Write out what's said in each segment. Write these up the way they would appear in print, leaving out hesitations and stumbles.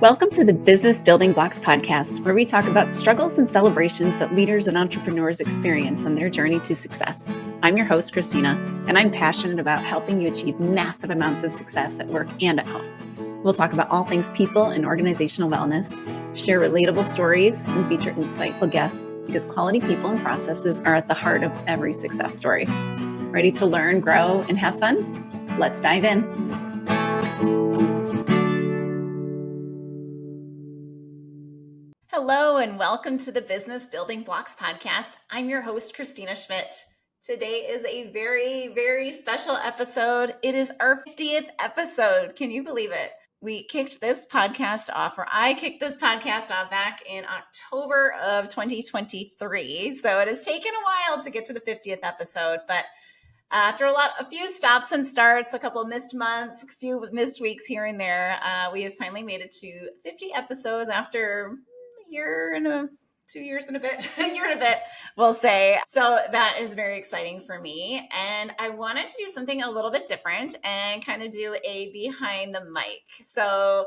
Welcome to the Business Building Blocks podcast, where we talk about the struggles and celebrations that leaders and entrepreneurs experience on their journey to success. I'm your host, Christina, and I'm passionate about helping you achieve massive amounts of success at work and at home. We'll talk about all things people and organizational wellness, share relatable stories, and feature insightful guests because quality people and processes are at the heart of every success story. Ready to learn, grow, and have fun? Let's dive in. Hello, and welcome to the Business Building Blocks podcast. I'm your host, Christina Schmidt. Today is a very, very special episode. It is our 50th episode. Can you believe it? I kicked this podcast off back in October of 2023. So it has taken a while to get to the 50th episode, but after a few stops and starts, a couple of missed months, a few missed weeks here and there, we have finally made it to 50 episodes after a year and a bit, we'll say. So that is very exciting for me. And I wanted to do something a little bit different and kind of do a behind the mic. So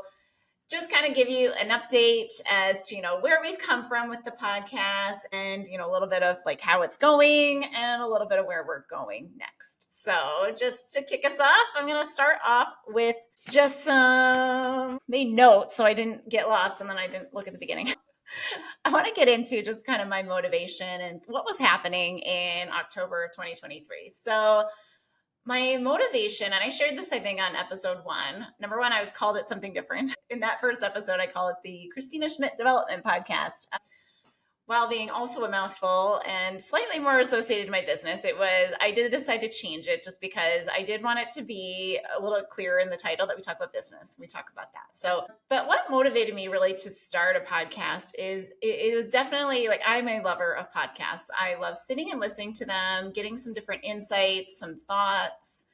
just kind of give you an update as to, where we've come from with the podcast and, a little bit of like how it's going and a little bit of where we're going next. So just to kick us off, I'm going to start off with just some made notes so I didn't get lost and then I didn't look at the beginning. I want to get into just kind of my motivation and what was happening in October 2023. So my motivation, and I shared this, I think, on episode 1. Number 1, I called it something different. In that first episode, I call it the Christina Schmidt Development Podcast. While being also a mouthful and slightly more associated to my business, I did decide to change it just because I did want it to be a little clearer in the title that we talk about business. We talk about that. So, but what motivated me really to start a podcast is it was definitely like, I'm a lover of podcasts. I love sitting and listening to them, getting some different insights, some thoughts.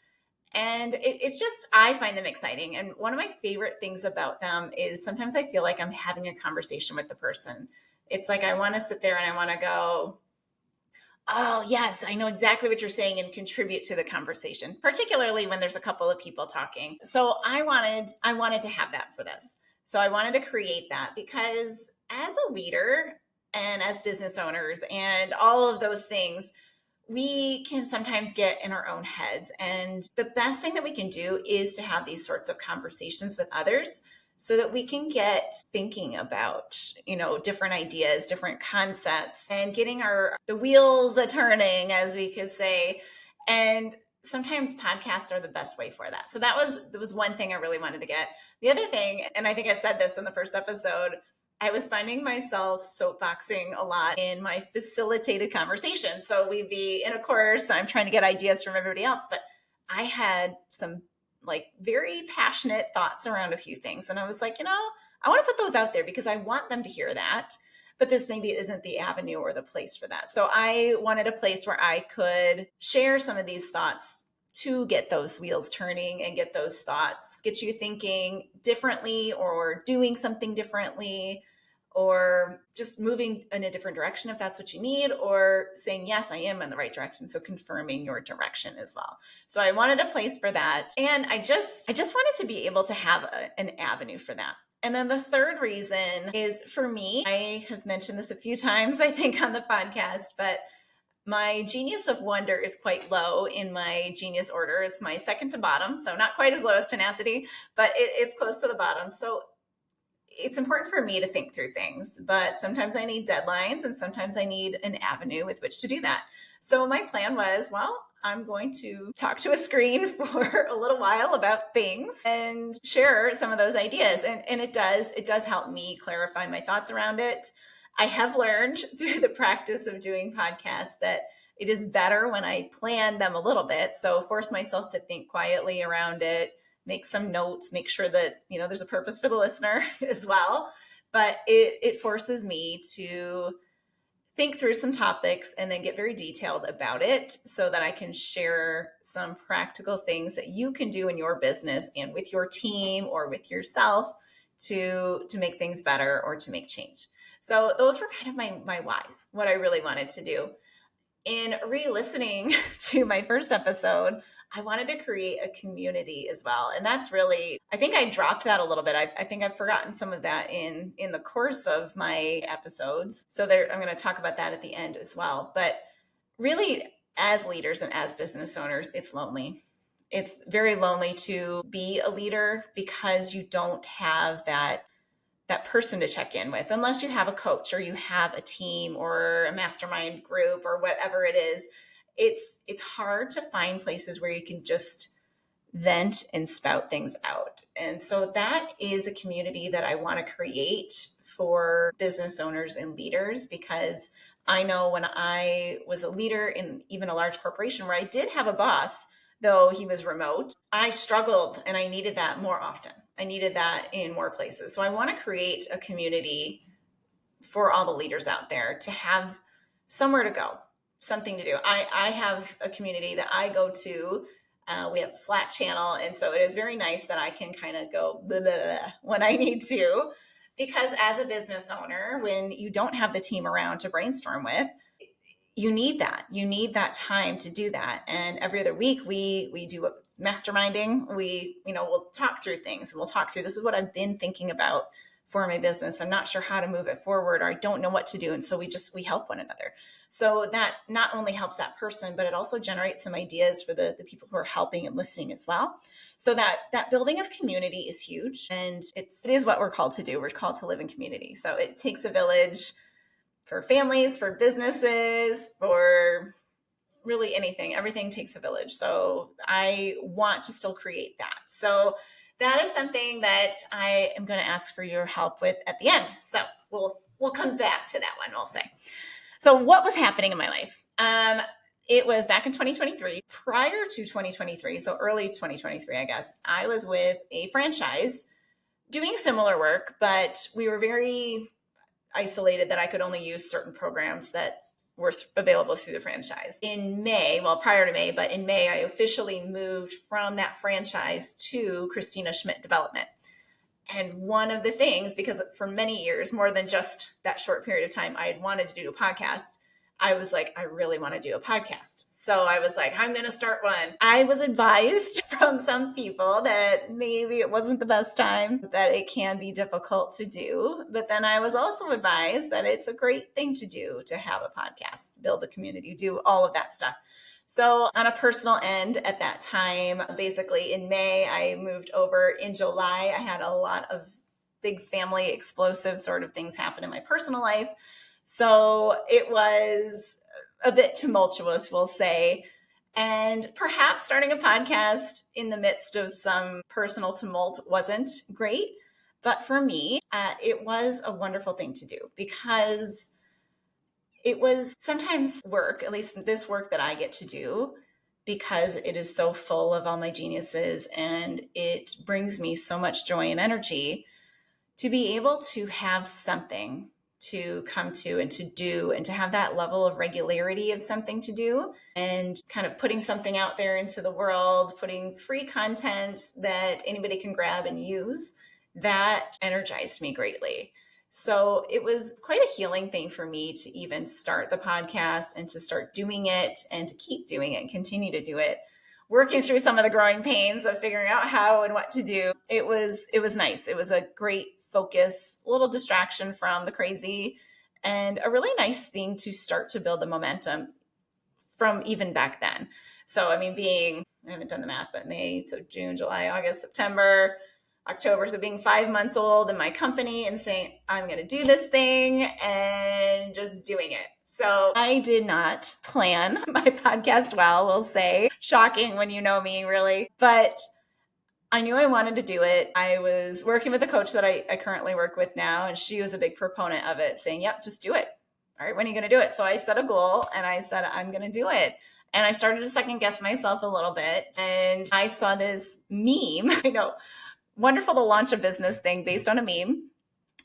And it's just, I find them exciting. And one of my favorite things about them is sometimes I feel like I'm having a conversation with the person. It's like I want to sit there and I want to go, oh, yes, I know exactly what you're saying and contribute to the conversation, particularly when there's a couple of people talking. So I wanted to have that for this. So I wanted to create that because as a leader and as business owners and all of those things, we can sometimes get in our own heads. And the best thing that we can do is to have these sorts of conversations with others so that we can get thinking about, different ideas, different concepts, and getting the wheels a turning, as we could say. And sometimes podcasts are the best way for that. So that was one thing I really wanted to get. The other thing, and I think I said this in the first episode, I was finding myself soapboxing a lot in my facilitated conversation. So we'd be in a course, I'm trying to get ideas from everybody else, but I had some very passionate thoughts around a few things. And I was like, I want to put those out there because I want them to hear that, but this maybe isn't the avenue or the place for that. So I wanted a place where I could share some of these thoughts to get those wheels turning and get those thoughts, get you thinking differently or doing something differently, or just moving in a different direction if that's what you need, or saying, yes, I am in the right direction. So confirming your direction as well. So I wanted a place for that. And I just wanted to be able to have an avenue for that. And then the third reason is for me, I have mentioned this a few times, I think, on the podcast, but my genius of wonder is quite low in my genius order. It's my second to bottom. So not quite as low as tenacity, but it is close to the bottom. So it's important for me to think through things, but sometimes I need deadlines and sometimes I need an avenue with which to do that. So my plan was, I'm going to talk to a screen for a little while about things and share some of those ideas. And it does help me clarify my thoughts around it. I have learned through the practice of doing podcasts that it is better when I plan them a little bit. So force myself to think quietly around it, make some notes, make sure that, there's a purpose for the listener as well. But it forces me to think through some topics and then get very detailed about it so that I can share some practical things that you can do in your business and with your team or with yourself to make things better or to make change. So those were kind of my whys, what I really wanted to do. In re-listening to my first episode, I wanted to create a community as well. And that's really, I think I dropped that a little bit. I think I've forgotten some of that in the course of my episodes. So there, I'm going to talk about that at the end as well. But really, as leaders and as business owners, it's lonely. It's very lonely to be a leader because you don't have that person to check in with unless you have a coach or you have a team or a mastermind group or whatever it is. It's hard to find places where you can just vent and spout things out. And so that is a community that I want to create for business owners and leaders, because I know when I was a leader in even a large corporation where I did have a boss, though he was remote, I struggled and I needed that more often. I needed that in more places. So I want to create a community for all the leaders out there to have somewhere to go, something to do. I have a community that I go to. We have a Slack channel. And so it is very nice that I can kind of go blah, blah, blah, when I need to, because as a business owner, when you don't have the team around to brainstorm with, you need that. You need that time to do that. And every other week we do a masterminding. We'll talk through things and we'll talk through, this is what I've been thinking about for my business. I'm not sure how to move it forward, or I don't know what to do. And so we help one another. So that not only helps that person, but it also generates some ideas for the people who are helping and listening as well. So that building of community is huge. And it is what we're called to do. We're called to live in community. So it takes a village for families, for businesses, for really anything. Everything takes a village. So I want to still create that. So that is something that I am going to ask for your help with at the end. So we'll come back to that one, we'll say. So what was happening in my life? It was back in 2023. Prior to 2023, so early 2023, I guess, I was with a franchise doing similar work, but we were very isolated that I could only use certain programs that were available through the franchise. In May, well, prior to May, but in May, I officially moved from that franchise to Christina Schmidt Development. And one of the things, because for many years, more than just that short period of time, I had wanted to do a podcast. I was like, I really want to do a podcast. So I was like, I'm going to start one. I was advised from some people that maybe it wasn't the best time, that it can be difficult to do. But then I was also advised that it's a great thing to do, to have a podcast, build a community, do all of that stuff. So on a personal end at that time, basically in May, I moved over. In July, I had a lot of big family explosive sort of things happen in my personal life. So it was a bit tumultuous, we'll say. And perhaps starting a podcast in the midst of some personal tumult wasn't great. But for me, it was a wonderful thing to do, because it was sometimes work, at least this work that I get to do, because it is so full of all my geniuses and it brings me so much joy and energy to be able to have something to come to and to do, and to have that level of regularity of something to do, and kind of putting something out there into the world, putting free content that anybody can grab and use. That energized me greatly. So it was quite a healing thing for me to even start the podcast and to start doing it and to keep doing it and continue to do it, working through some of the growing pains of figuring out how and what to do. It was nice. It was a great focus, a little distraction from the crazy, and a really nice thing to start to build the momentum from even back then. So, I mean, I haven't done the math, but May, so June, July, August, September, October. So being 5 months old in my company and saying, I'm going to do this thing, and just doing it. So I did not plan my podcast well, we'll say. Shocking when you know me, really. But I knew I wanted to do it. I was working with a coach that I currently work with now, and she was a big proponent of it, saying, yep, just do it. All right, when are you going to do it? So I set a goal and I said, I'm going to do it. And I started to second guess myself a little bit. And I saw this meme, I know, wonderful to launch a business thing based on a meme.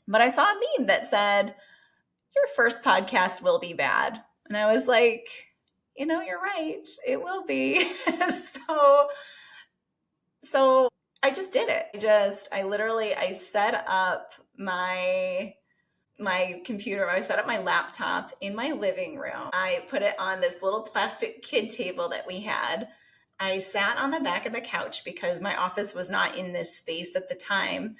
But I saw a meme that said, your first podcast will be bad. And I was like, you're right. It will be. So I just did it. I set up my computer. I set up my laptop in my living room. I put it on this little plastic kid table that we had. I sat on the back of the couch because my office was not in this space at the time.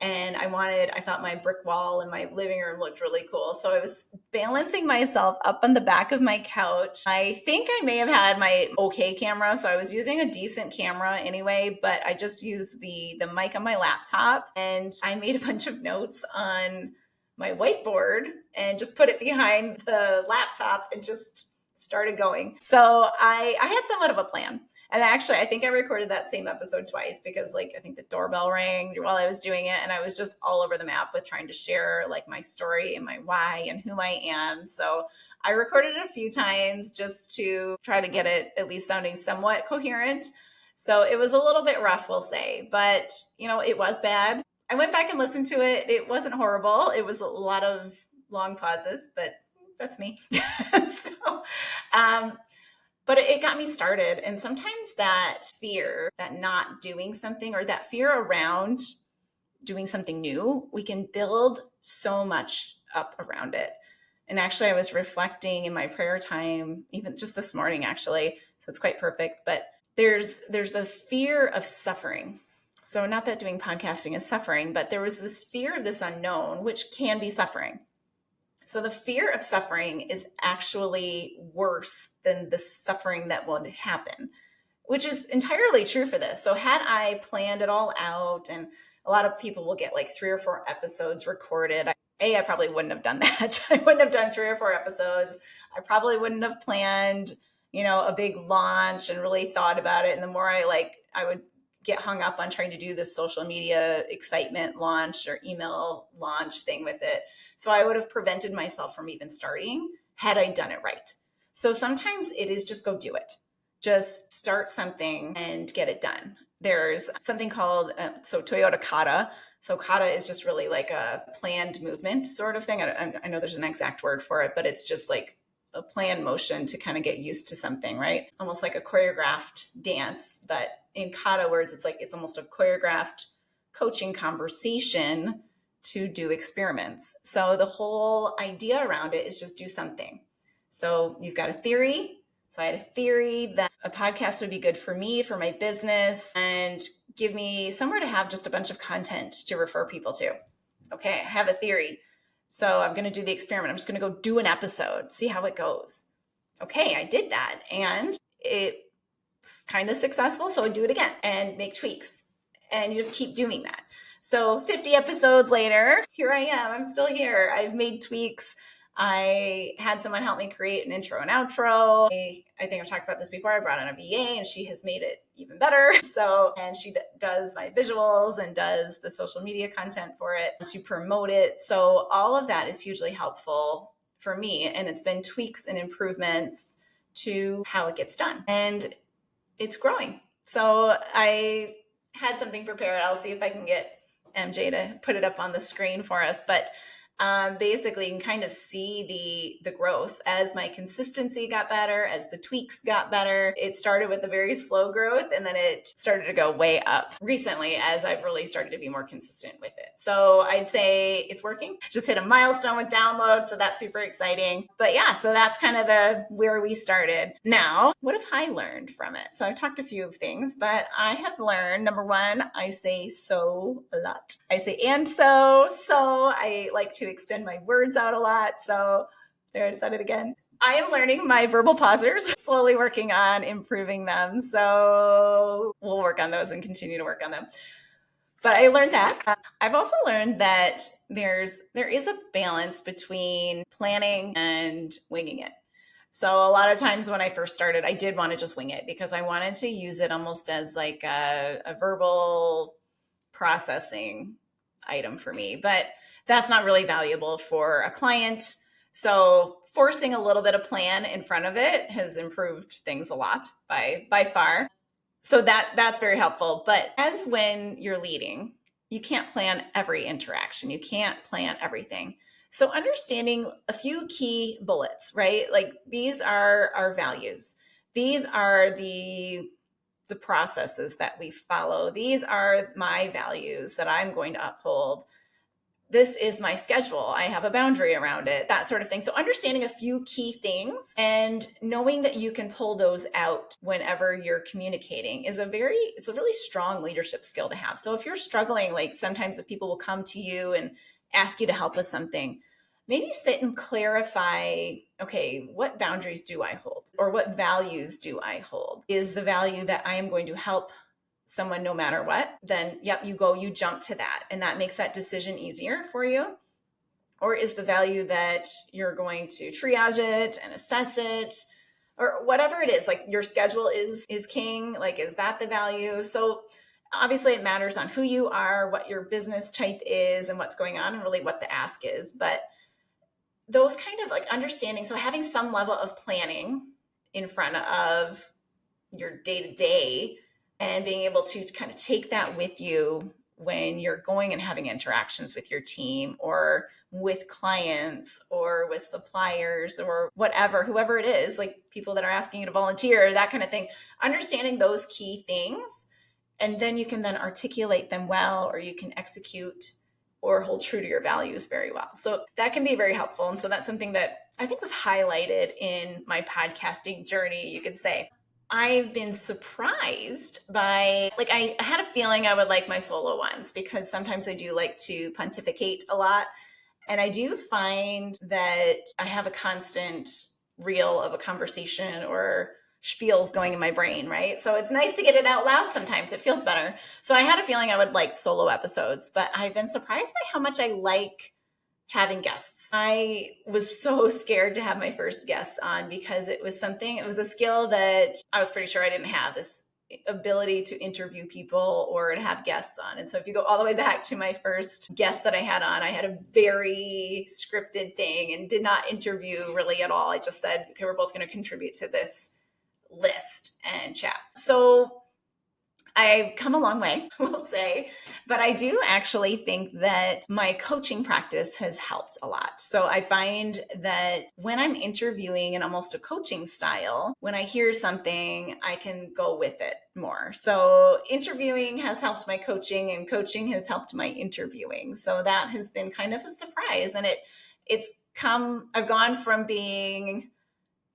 And I thought my brick wall in my living room looked really cool. So I was balancing myself up on the back of my couch. I think I may have had my okay camera. So I was using a decent camera anyway, but I just used the mic on my laptop, and I made a bunch of notes on my whiteboard and just put it behind the laptop and just started going. So I had somewhat of a plan. And actually, I think I recorded that same episode twice because I think the doorbell rang while I was doing it. And I was just all over the map with trying to share my story and my why and who I am. So I recorded it a few times just to try to get it at least sounding somewhat coherent. So it was a little bit rough, we'll say, but it was bad. I went back and listened to it. It wasn't horrible. It was a lot of long pauses, but that's me. So, but it got me started. And sometimes that fear, that not doing something, or that fear around doing something new, we can build so much up around it. And actually, I was reflecting in my prayer time, even just this morning, actually. So it's quite perfect. But there's the fear of suffering. So not that doing podcasting is suffering, but there was this fear of this unknown, which can be suffering. So the fear of suffering is actually worse than the suffering that would happen, which is entirely true for this. So had I planned it all out, and a lot of people will get 3 or 4 episodes recorded, I probably wouldn't have done that. I wouldn't have done 3 or 4 episodes. I probably wouldn't have planned, a big launch and really thought about it. And the more I would get hung up on trying to do this social media excitement launch or email launch thing with it. So I would have prevented myself from even starting had I done it right. So sometimes it is just go do it. Just start something and get it done. There's something called, Toyota Kata. So Kata is just really a planned movement sort of thing. I know there's an exact word for it, but it's just a planned motion to kind of get used to something, right? Almost like a choreographed dance, but in Kata words, it's almost a choreographed coaching conversation to do experiments. So the whole idea around it is just do something. So you've got a theory. So I had a theory that a podcast would be good for me, for my business, and give me somewhere to have just a bunch of content to refer people to. Okay, I have a theory. So I'm going to do the experiment. I'm just going to go do an episode, see how it goes. Okay, I did that, and it's kind of successful. So I do it again and make tweaks, and you just keep doing that. So 50 episodes later, here I am. I'm still here. I've made tweaks. I had someone help me create an intro and outro. I think I've talked about this before. I brought in a VA, and she has made it even better. And she does my visuals and does the social media content for it to promote it. So all of that is hugely helpful for me. And it's been tweaks and improvements to how it gets done. And it's growing. So I had something prepared. I'll see if I can get MJ to put it up on the screen for us. But basically, you can kind of see the growth as my consistency got better, as the tweaks got better. It started with a very slow growth, and then it started to go way up recently as I've really started to be more consistent with it. So I'd say it's working. Just hit a milestone with downloads, so that's super exciting. But yeah, so that's kind of where we started. Now, what have I learned from it? So I've talked a few of things, but I have learned, number one, I say so a lot. I say and so. I like to extend my words out a lot. So there, I said it again. I am learning my verbal pausers, slowly working on improving them. So we'll work on those and continue to work on them. But I learned that. I've also learned that there is a balance between planning and winging it. So a lot of times when I first started, I did want to just wing it because I wanted to use it almost as a verbal processing item for me. But that's not really valuable for a client. So forcing a little bit of plan in front of it has improved things a lot by far. So that's very helpful. But as when you're leading, you can't plan every interaction. You can't plan everything. So understanding a few key bullets, right? These are our values. These are the processes that we follow. These are my values that I'm going to uphold. this is my schedule. I have a boundary around it, that sort of thing. So understanding a few key things and knowing that you can pull those out whenever you're communicating it's a really strong leadership skill to have. So if you're struggling, like sometimes if people will come to you and ask you to help with something, maybe sit and clarify, okay, what boundaries do I hold? Or what values do I hold? Is the value that I am going to help someone no matter what? Then, yep, you jump to that. And that makes that decision easier for you. Or is the value that you're going to triage it and assess it? Or whatever it is, like your schedule is king. Like, is that the value? So obviously it matters on who you are, what your business type is, and what's going on, and really what the ask is. But those kind of like understanding, so having some level of planning in front of your day-to-day and being able to kind of take that with you when you're going and having interactions with your team or with clients or with suppliers or whatever, whoever it is, like people that are asking you to volunteer, that kind of thing, understanding those key things. And then you can then articulate them well, or you can execute or hold true to your values very well. So that can be very helpful. And so that's something that I think was highlighted in my podcasting journey, you could say. I've been surprised by, like, I had a feeling I would like my solo ones because sometimes I do like to pontificate a lot. And I do find that I have a constant reel of a conversation or spiels going in my brain, right? So it's nice to get it out loud sometimes. It feels better. So I had a feeling I would like solo episodes, but I've been surprised by how much I like having guests. I was so scared to have my first guest on because it was a skill that I was pretty sure I didn't have, this ability to interview people or to have guests on. And so if you go all the way back to my first guest that I had on, I had a very scripted thing and did not interview really at all. I just said, okay, we're both going to contribute to this list and chat. So I've come a long way, we'll say, but I do actually think that my coaching practice has helped a lot. So I find that when I'm interviewing in almost a coaching style, when I hear something, I can go with it more. So interviewing has helped my coaching and coaching has helped my interviewing. So that has been kind of a surprise. And I've gone from being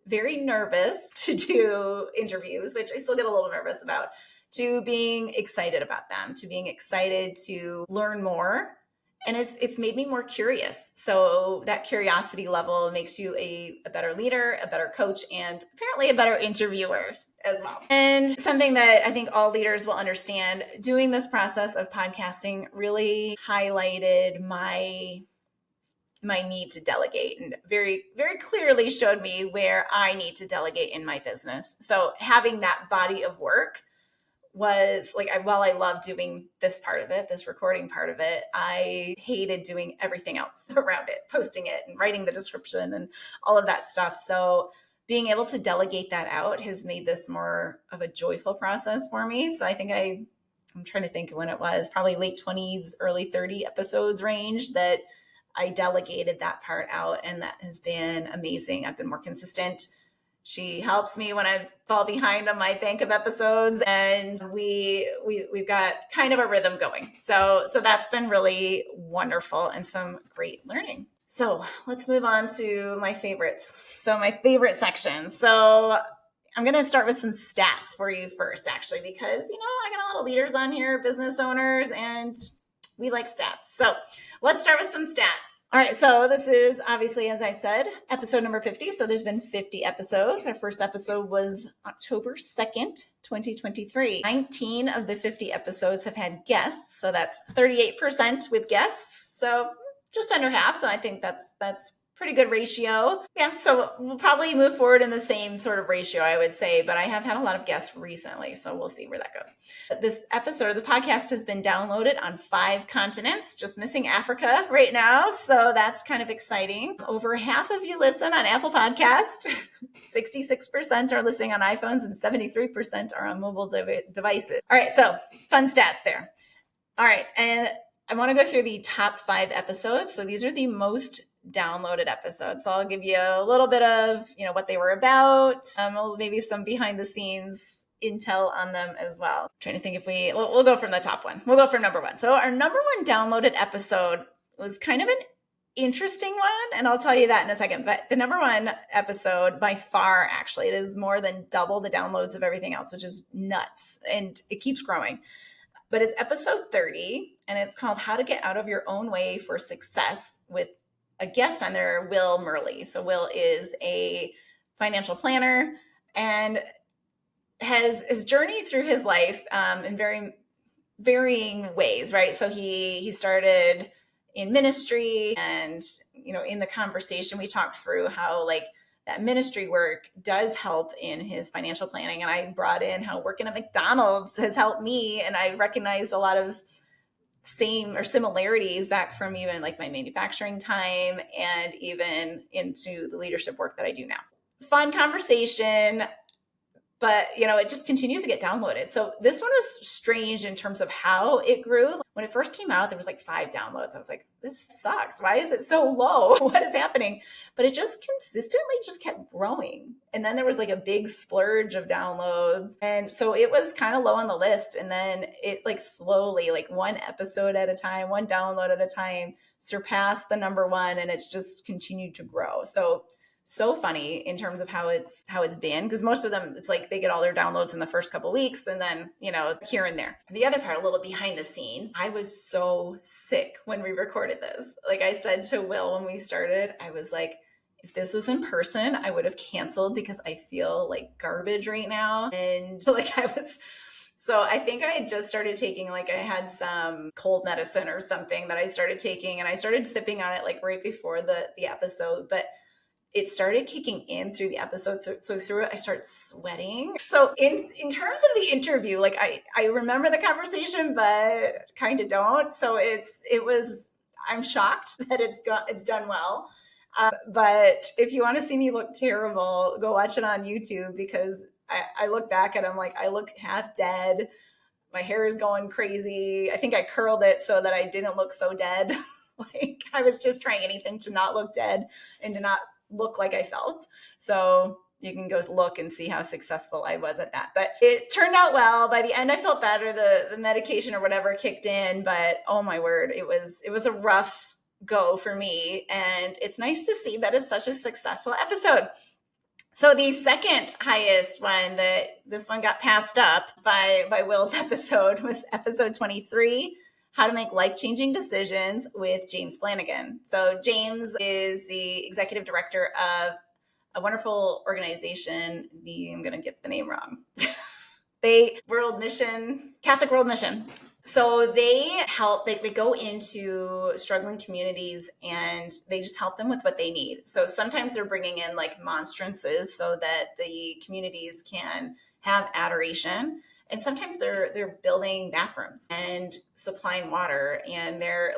very nervous to do interviews, which I still get a little nervous about, to being excited about them, to being excited to learn more. And it's made me more curious. So that curiosity level makes you a better leader, a better coach, and apparently a better interviewer as well. And something that I think all leaders will understand, doing this process of podcasting really highlighted my need to delegate and very, very clearly showed me where I need to delegate in my business. So having that body of work was like, while I love doing this part of it, this recording part of it, I hated doing everything else around it, posting it and writing the description and all of that stuff. So being able to delegate that out has made this more of a joyful process for me. So I think I'm trying to think of when it was, probably late 20s, early 30 episodes range that I delegated that part out, and that has been amazing. I've been more consistent. She helps me when I fall behind on my bank of episodes, and we've got kind of a rhythm going. So that's been really wonderful and some great learning. So let's move on to my favorites. So my favorite section. So I'm going to start with some stats for you first, actually, because, I got a lot of leaders on here, business owners, and we like stats. So let's start with some stats. All right, so this is obviously, as I said, episode number 50. So there's been 50 episodes. Our first episode was October 2nd, 2023. 19 of the 50 episodes have had guests. So that's 38% with guests. So just under half. So I think that's pretty good ratio. Yeah, so we'll probably move forward in the same sort of ratio, I would say, but I have had a lot of guests recently, so we'll see where that goes. This episode of the podcast has been downloaded on 5 continents, just missing Africa right now, so that's kind of exciting. Over half of you listen on Apple Podcast. 66% are listening on iPhones, and 73% are on mobile devices. All right, so fun stats there. All right, and I want to go through the top 5 episodes. So these are the most downloaded episodes. So I'll give you a little bit of, what they were about, maybe some behind the scenes intel on them as well. I'm trying to think if we'll go from the top one. We'll go from number 1. So our number 1 downloaded episode was kind of an interesting one, and I'll tell you that in a second. But the number one episode by far, actually, it is more than double the downloads of everything else, which is nuts, and it keeps growing. But it's episode 30, and it's called How to Get Out of Your Own Way for Success, with a guest on there, Will Murley. So Will is a financial planner and has journeyed through his life in very varying ways, right? So he started in ministry, and in the conversation we talked through how like that ministry work does help in his financial planning, and I brought in how working at McDonald's has helped me, and I recognized a lot of same or similarities back from even like my manufacturing time and even into the leadership work that I do now. Fun conversation, but it just continues to get downloaded. So this one was strange in terms of how it grew. When it first came out, there was like 5 downloads. I was like, this sucks. Why is it so low? What is happening? But it just consistently just kept growing. And then there was like a big splurge of downloads. And so it was kind of low on the list. And then it like slowly, like one episode at a time, one download at a time, surpassed the number one, and it's just continued to grow. So funny in terms of how it's been, because most of them, it's like they get all their downloads in the first couple of weeks, and then here and there. The other part, a little behind the scenes, I was so sick when we recorded this. Like I said to Will when we started, I was like, if this was in person, I would have canceled because I feel like garbage right now. And like so I think I had just started taking, like I had some cold medicine or something that I started taking, and I started sipping on it like right before the episode, but it started kicking in through the episode. So through it, I start sweating. So in terms of the interview, like I remember the conversation, but kind of don't. So I'm shocked that it's done well. But if you want to see me look terrible, go watch it on YouTube, because I look back and I'm like, I look half dead. My hair is going crazy. I think I curled it so that I didn't look so dead. Like I was just trying anything to not look dead and to not look like I felt. So you can go look and see how successful I was at that. But it turned out well. By the end, I felt better. The medication or whatever kicked in, but oh my word, it was a rough go for me. And it's nice to see that it's such a successful episode. So the second highest one, this one got passed up by Will's episode, was episode 23. How to Make Life-Changing Decisions with James Flanagan. So James is the executive director of a wonderful organization. I'm going to get the name wrong. Catholic World Mission. So they help, they go into struggling communities and they just help them with what they need. So sometimes they're bringing in like monstrances so that the communities can have adoration. And sometimes they're building bathrooms and supplying water, and they're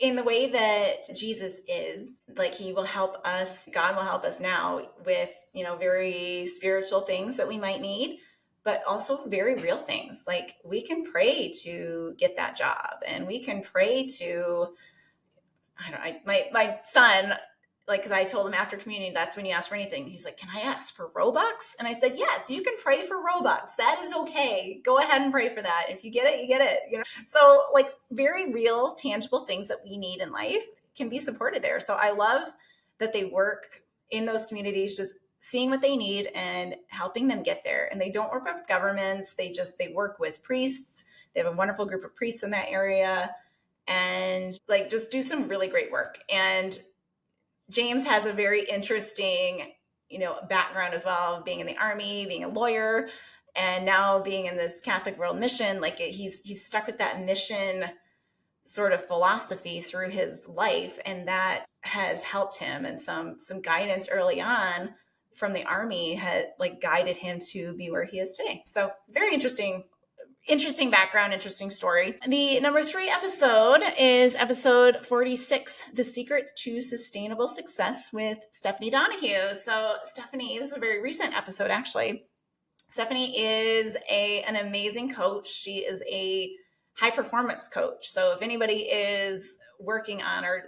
in the way that Jesus is, like he will help us, God will help us now with, very spiritual things that we might need, but also very real things. Like we can pray to get that job, and we can pray to, my son, like, because I told him after communion, that's when you ask for anything. He's like, can I ask for Robux? And I said, yes, you can pray for Robux. That is okay. Go ahead and pray for that. If you get it, you get it. So like very real, tangible things that we need in life can be supported there. So I love that they work in those communities, just seeing what they need and helping them get there. And they don't work with governments. They work with priests. They have a wonderful group of priests in that area, and like just do some really great work. And James has a very interesting, background as well, being in the Army, being a lawyer, and now being in this Catholic World Mission. Like he's stuck with that mission sort of philosophy through his life, and that has helped him. And some guidance early on from the Army had like guided him to be where he is today. So very interesting background, interesting story. The number 3 episode is episode 46, The Secret to Sustainable Success, with Stephanie Donahue. So Stephanie, this is a very recent episode, actually. Stephanie is an amazing coach. She is a high performance coach. So if anybody is working on, or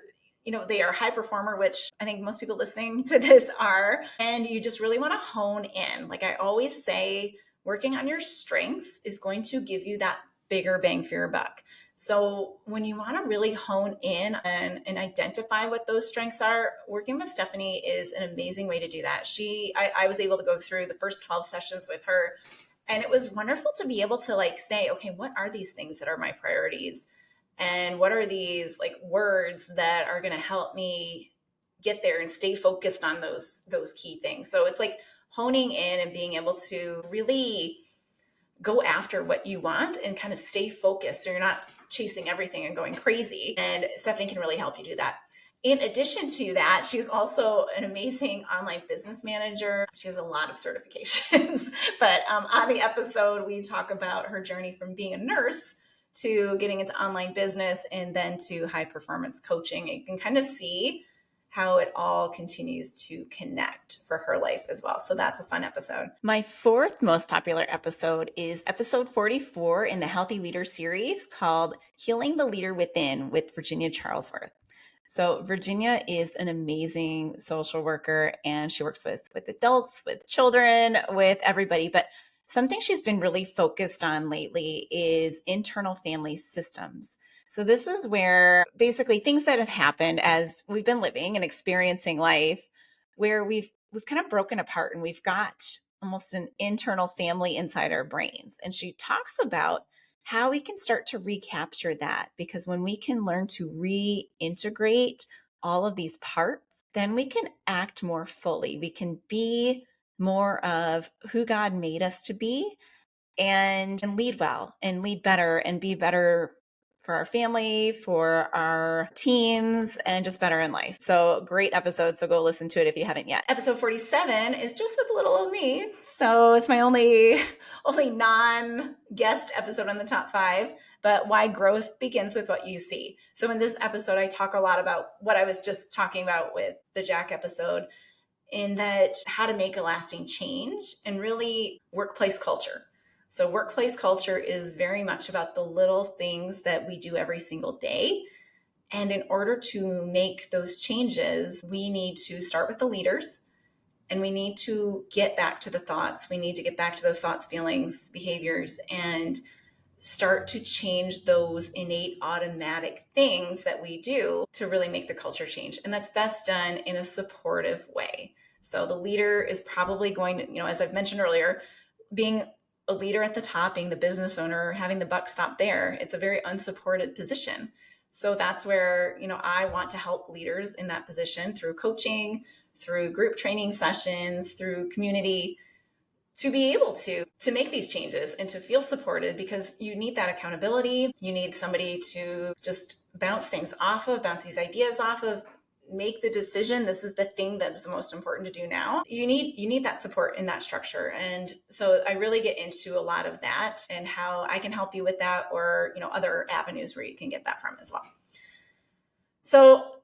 they are a high performer, which I think most people listening to this are, and you just really want to hone in. Like I always say, working on your strengths is going to give you that bigger bang for your buck. So when you want to really hone in and identify what those strengths are, working with Stephanie is an amazing way to do that. I was able to go through the first 12 sessions with her, and it was wonderful to be able to like say, okay, what are these things that are my priorities? And what are these like words that are going to help me get there and stay focused on those key things? So it's like honing in and being able to really go after what you want and kind of stay focused so you're not chasing everything and going crazy. And Stephanie can really help you do that. In addition to that, she's also an amazing online business manager. She has a lot of certifications, but on the episode, we talk about her journey from being a nurse to getting into online business and then to high performance coaching. You can kind of see how it all continues to connect for her life as well. So that's a fun episode. My fourth most popular episode is episode 44 in the Healthy Leader series called Healing the Leader Within with Virginia Charlesworth. So Virginia is an amazing social worker, and she works with adults, with children, with everybody. But something she's been really focused on lately is internal family systems. So this is where basically things that have happened as we've been living and experiencing life, where we've kind of broken apart and we've got almost an internal family inside our brains. And she talks about how we can start to recapture that, because when we can learn to reintegrate all of these parts, then we can act more fully. We can be more of who God made us to be and lead well and lead better and be better for our family, for our teams, and just better in life. So great episode. So go listen to it if you haven't yet. Episode 47 is just with little old me. So it's my only non-guest episode on the top 5, but why growth begins with what you see. So in this episode, I talk a lot about what I was just talking about with the Jack episode, in that how to make a lasting change and really workplace culture. So workplace culture is very much about the little things that we do every single day. And in order to make those changes, we need to start with the leaders, and we need to get back to the thoughts. We need to get back to those thoughts, feelings, behaviors, and start to change those innate automatic things that we do to really make the culture change. And that's best done in a supportive way. So the leader is probably going to, as I've mentioned earlier, being a leader at the top, being the business owner, having the buck stop there, it's a very unsupported position. So that's where, I want to help leaders in that position through coaching, through group training sessions, through community, to be able to make these changes and to feel supported, because you need that accountability. You need somebody to just bounce things off of, bounce these ideas off of, make the decision. This is the thing that's the most important to do now. You need that support in that structure. And so I really get into a lot of that and how I can help you with that, or, other avenues where you can get that from as well. So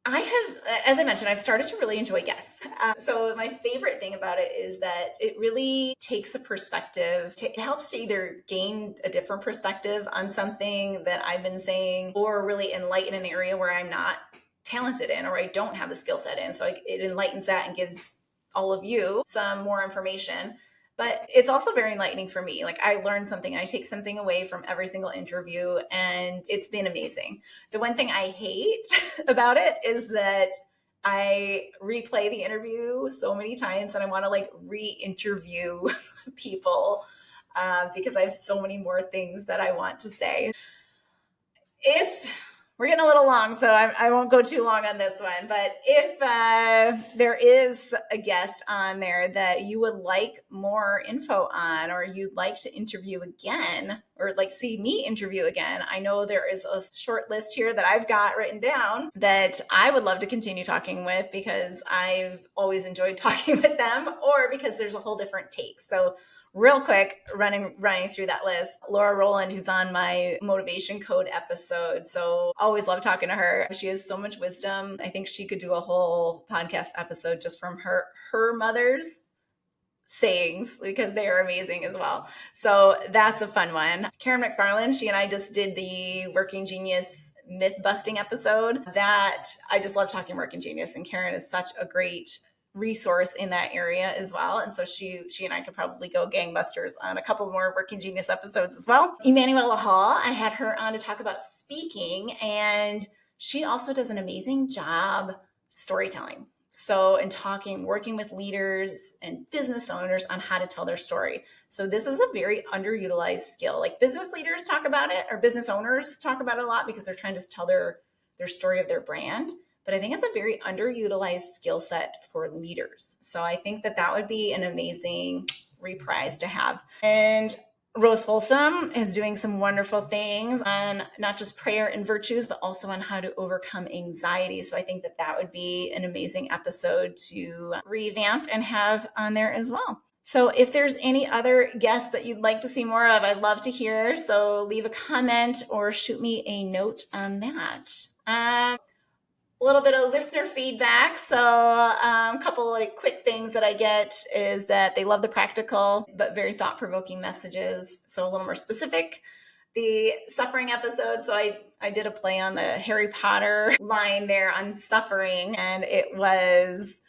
I have, as I mentioned, I've started to really enjoy guests. So my favorite thing about it is that it really takes a perspective. It helps to either gain a different perspective on something that I've been saying, or really enlighten an area where I'm not talented in, or I don't have the skill set in. So it enlightens that and gives all of you some more information. But it's also very enlightening for me. Like, I learn something, I take something away from every single interview, and it's been amazing. The one thing I hate about it is that I replay the interview so many times and I want to re-interview people because I have so many more things that I want to say. If we're getting a little long, so I won't go too long on this one. But if there is a guest on there that you would like more info on, or you'd like to interview again, or see me interview again, I know there is a short list here that I've got written down that I would love to continue talking with, because I've always enjoyed talking with them, or because there's a whole different take. So real quick, running through that list, Laura Rowland, who's on my motivation code episode. So always love talking to her. She has so much wisdom. I think she could do a whole podcast episode just from her mother's sayings, because they are amazing as well. So that's a fun one. Karen McFarland, she and I just did the Working Genius myth busting episode. That I just love talking Working Genius, and Karen is such a great resource in that area as well. And so she and I could probably go gangbusters on a couple more Working Genius episodes as well. Emanuela Hall, I had her on to talk about speaking, and she also does an amazing job storytelling. So in working with leaders and business owners on how to tell their story. So this is a very underutilized skill. Like business leaders talk about it, or business owners talk about it a lot because they're trying to tell their story of their brand. But I think it's a very underutilized skill set for leaders. So I think that would be an amazing reprise to have. And Rose Folsom is doing some wonderful things on not just prayer and virtues, but also on how to overcome anxiety. So I think that would be an amazing episode to revamp and have on there as well. So if there's any other guests that you'd like to see more of, I'd love to hear. So leave a comment or shoot me a note on that. A little bit of listener feedback. So a couple like quick things that I get is that they love the practical but very thought-provoking messages. So a little more specific. The suffering episode. So I did a play on the Harry Potter line there on suffering, and it was,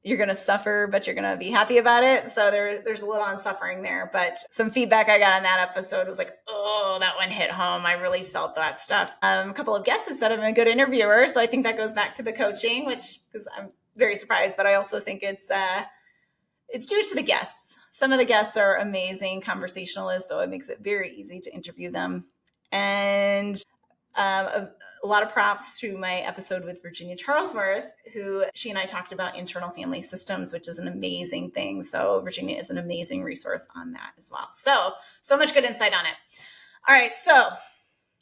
you're going to suffer, but you're going to be happy about it. So there's a little on suffering there, but some feedback I got on that episode was like, oh, that one hit home. I really felt that stuff. A couple of guests said I'm a good interviewer. So I think that goes back to the coaching, which, because I'm very surprised, but I also think it's due to the guests. Some of the guests are amazing conversationalists, so it makes it very easy to interview them. And a lot of props to my episode with Virginia Charlesworth, who she and I talked about internal family systems, which is an amazing thing. So Virginia is an amazing resource on that as well. So much good insight on it. All right. So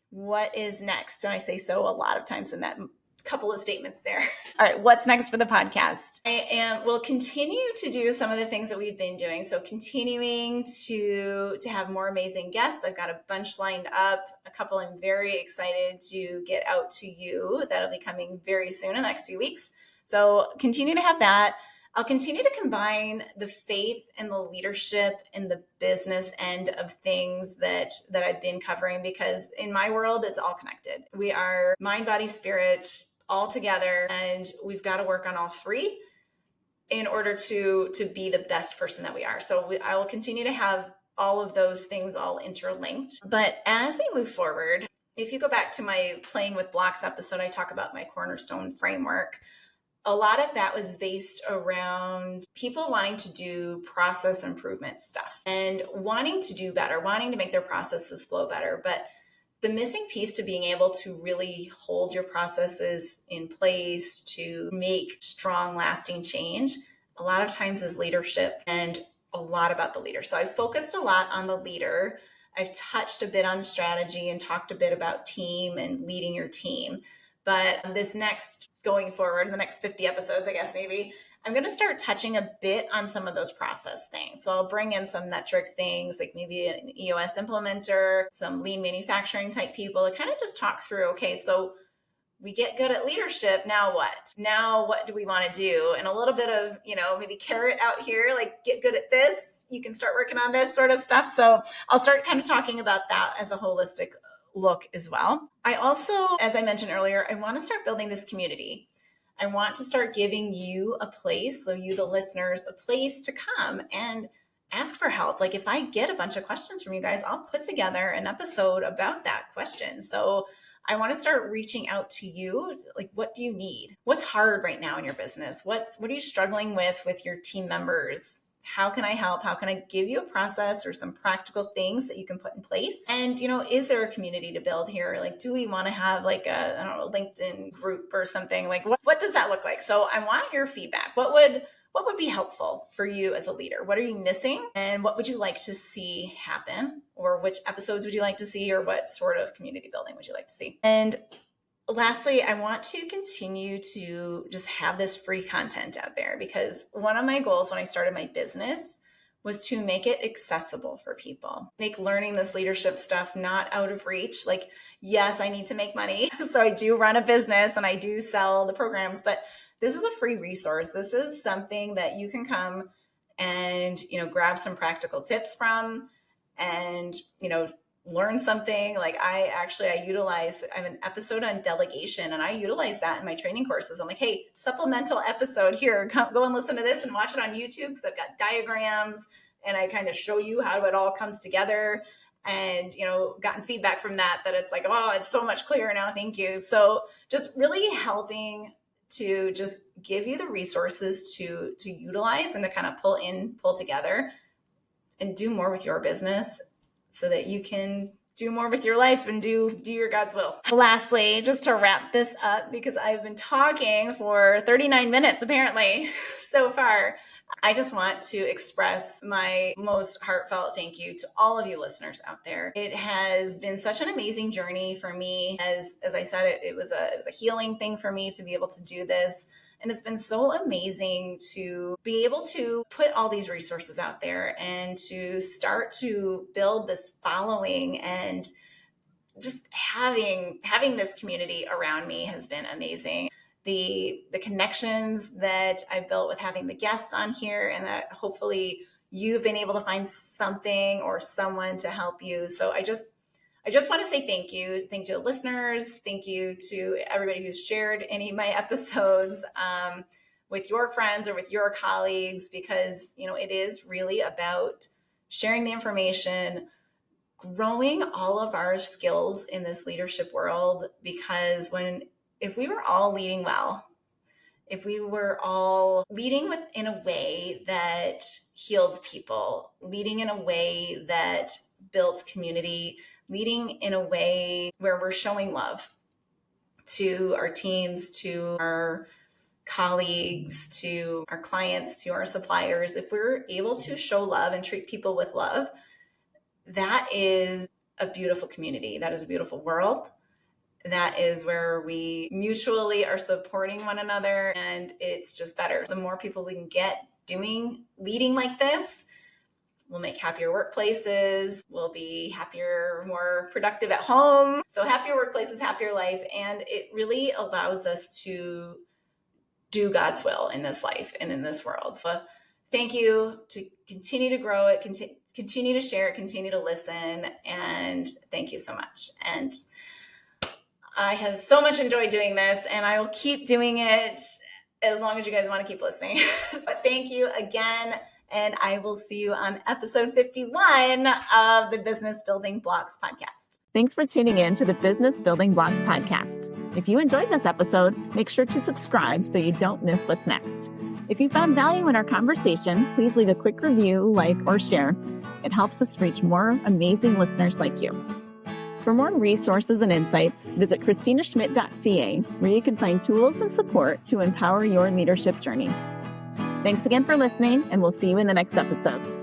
what is next? And I say so a lot of times in that couple of statements there. All right. What's next for the podcast? We'll continue to do some of the things that we've been doing. So continuing to have more amazing guests. I've got a bunch lined up. A couple I'm very excited to get out to you. That'll be coming very soon in the next few weeks. So continue to have that. I'll continue to combine the faith and the leadership and the business end of things that I've been covering, because in my world, it's all connected. We are mind, body, spirit, all together, and we've got to work on all three in order to be the best person that we are. So I will continue to have all of those things all interlinked. But as we move forward, if you go back to my Playing with Blocks episode, I talk about my cornerstone framework. A lot of that was based around people wanting to do process improvement stuff and wanting to do better, wanting to make their processes flow better. But the missing piece to being able to really hold your processes in place to make strong, lasting change, a lot of times is leadership, and a lot about the leader. So I've focused a lot on the leader. I've touched a bit on strategy and talked a bit about team and leading your team. But this next, going forward, the next 50 episodes, I guess maybe, I'm going to start touching a bit on some of those process things. So I'll bring in some metric things, like maybe an EOS implementer, some lean manufacturing type people to kind of just talk through, okay, so we get good at leadership. Now what? Now what do we want to do? And a little bit of, maybe carrot out here, like get good at this. You can start working on this sort of stuff. So I'll start kind of talking about that as a holistic look as well. I also, as I mentioned earlier, I want to start building this community. I want to start giving you a place, so you, the listeners, a place to come and ask for help. Like if I get a bunch of questions from you guys, I'll put together an episode about that question. So I want to start reaching out to you. Like, what do you need? What's hard right now in your business? What are you struggling with your team members? How can I help? How can I give you a process or some practical things that you can put in place? And, is there a community to build here? Like, do we want to have like a, I don't know, LinkedIn group or something? Like, what does that look like? So I want your feedback. What would be helpful for you as a leader? What are you missing? And what would you like to see happen? Or which episodes would you like to see? Or what sort of community building would you like to see? And lastly, I want to continue to just have this free content out there, because one of my goals when I started my business was to make it accessible for people, make learning this leadership stuff not out of reach. Like, yes, I need to make money. So I do run a business and I do sell the programs, but this is a free resource. This is something that you can come and, grab some practical tips from and, learn something. Like I have an episode on delegation, and I utilize that in my training courses. I'm like, hey, supplemental episode here, go and listen to this and watch it on YouTube, because I've got diagrams and I kind of show you how it all comes together. And, gotten feedback from that it's like, oh, it's so much clearer now. Thank you. So just really helping to just give you the resources to utilize and to kind of pull together and do more with your business, so that you can do more with your life and do your God's will. Lastly, just to wrap this up, because I've been talking for 39 minutes apparently so far, I just want to express my most heartfelt thank you to all of you listeners out there. It has been such an amazing journey for me. As I said, it was a healing thing for me to be able to do this. And it's been so amazing to be able to put all these resources out there and to start to build this following, and just having this community around me has been amazing. The connections that I've built with having the guests on here, and that hopefully you've been able to find something or someone to help you. So I just want to say thank you. Thank you to listeners. Thank you to everybody who's shared any of my episodes with your friends or with your colleagues, because, it is really about sharing the information, growing all of our skills in this leadership world. Because if we were all leading well, if we were all leading in a way that healed people, leading in a way that built community, leading in a way where we're showing love to our teams, to our colleagues, to our clients, to our suppliers, if we're able to show love and treat people with love, that is a beautiful community. That is a beautiful world. That is where we mutually are supporting one another, and it's just better. The more people we can get leading like this, we'll make happier workplaces, we'll be happier, more productive at home. So happier workplaces, happier life. And it really allows us to do God's will in this life and in this world. So thank you, to continue to grow it, continue to share it, continue to listen. And thank you so much. And I have so much enjoyed doing this, and I will keep doing it as long as you guys want to keep listening. But thank you again. And I will see you on episode 51 of the Business Building Blocks podcast. Thanks for tuning in to the Business Building Blocks podcast. If you enjoyed this episode, make sure to subscribe so you don't miss what's next. If you found value in our conversation, please leave a quick review, like, or share. It helps us reach more amazing listeners like you. For more resources and insights, visit christinaschmidt.ca, where you can find tools and support to empower your leadership journey. Thanks again for listening, and we'll see you in the next episode.